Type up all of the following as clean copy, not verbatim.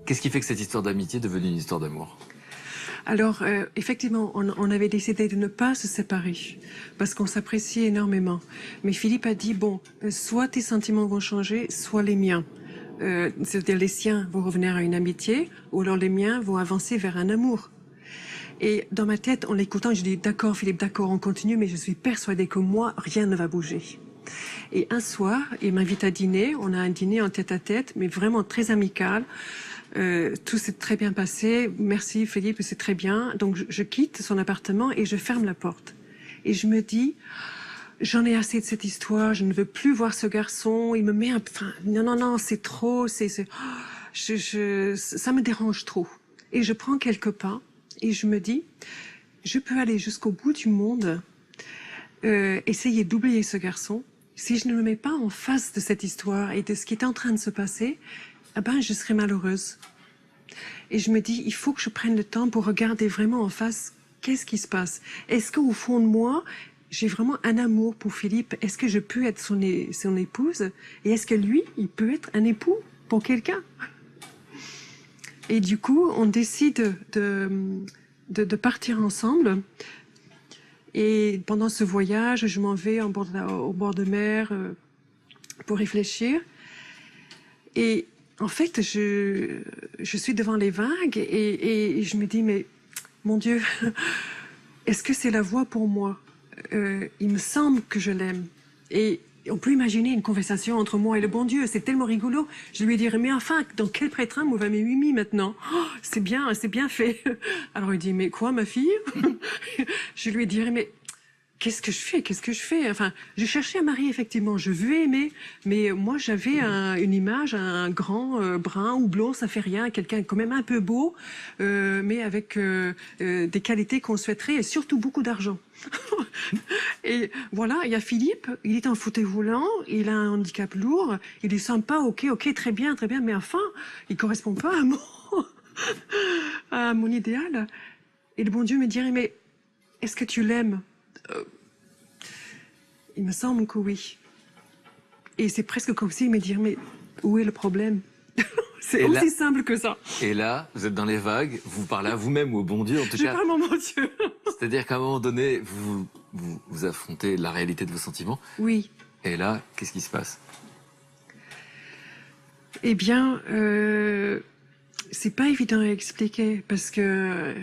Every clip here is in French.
Qu'est-ce qui fait que cette histoire d'amitié est devenue une histoire d'amour? Alors, effectivement, on avait décidé de ne pas se séparer parce qu'on s'appréciait énormément. Mais Philippe a dit, bon, soit tes sentiments vont changer, soit les miens. C'est-à-dire les siens vont revenir à une amitié, ou alors les miens vont avancer vers un amour. Et dans ma tête, en l'écoutant, je dis, d'accord Philippe, d'accord, on continue, mais je suis persuadée que moi, rien ne va bouger. Et un soir, il m'invite à dîner, on a un dîner en tête-à-tête, mais vraiment très amical. Tout s'est très bien passé. Merci Philippe, c'est très bien. Donc je quitte son appartement et je ferme la porte. Et je me dis, j'en ai assez de cette histoire. Je ne veux plus voir ce garçon. Il me met enfin, non, c'est trop. Ça me dérange trop. Et je prends quelques pas et je me dis, je peux aller jusqu'au bout du monde, essayer d'oublier ce garçon. Si je ne me mets pas en face de cette histoire et de ce qui est en train de se passer, eh ben, je serai malheureuse. Et je me dis, il faut que je prenne le temps pour regarder vraiment en face qu'est-ce qui se passe. Est-ce qu'au fond de moi, j'ai vraiment un amour pour Philippe? Est-ce que je peux être son épouse? Et est-ce que lui, il peut être un époux pour quelqu'un? Et du coup, on décide de partir ensemble. Et pendant ce voyage, je m'en vais au bord de mer pour réfléchir. Et en fait, je suis devant les vagues et je me dis, mais mon Dieu, est-ce que c'est la voie pour moi? Il me semble que je l'aime. Et on peut imaginer une conversation entre moi et le bon Dieu, c'est tellement rigolo. Je lui dirais, mais enfin, dans quel prêtre on va mes mimi maintenant? Oh, c'est bien fait. Alors il dit, mais quoi, ma fille? Je lui dirais, mais qu'est-ce que je fais? Enfin, je cherchais un mari, effectivement, je veux aimer, mais moi j'avais une image, un grand brun ou blond, ça fait rien, quelqu'un quand même un peu beau, mais avec des qualités qu'on souhaiterait et surtout beaucoup d'argent. Et voilà, il y a Philippe, il est en fauteuil roulant, il a un handicap lourd, il est sympa, ok, très bien, mais enfin, il correspond pas à mon idéal. Et le bon Dieu me dirait, mais est-ce que tu l'aimes? Il me semble que oui. Et c'est presque comme s'il me dirait, mais où est le problème? C'est aussi simple que ça. Et là, vous êtes dans les vagues, vous parlez à vous-même ou au bon Dieu, en tout cas. Je parle à mon Dieu. C'est-à-dire qu'à un moment donné, vous affrontez la réalité de vos sentiments. Oui. Et là, qu'est-ce qui se passe? Eh bien, c'est pas évident à expliquer parce que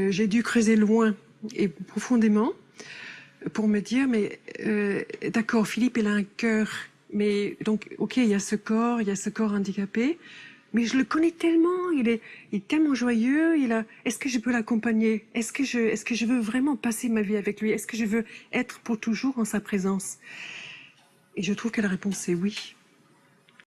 j'ai dû creuser loin et profondément pour me dire, mais d'accord, Philippe, il a un cœur, mais donc, ok, il y a ce corps handicapé, mais je le connais tellement, il est tellement joyeux, est-ce que je peux l'accompagner? Est-ce que je veux vraiment passer ma vie avec lui? Est-ce que je veux être pour toujours en sa présence? Et je trouve que la réponse est oui.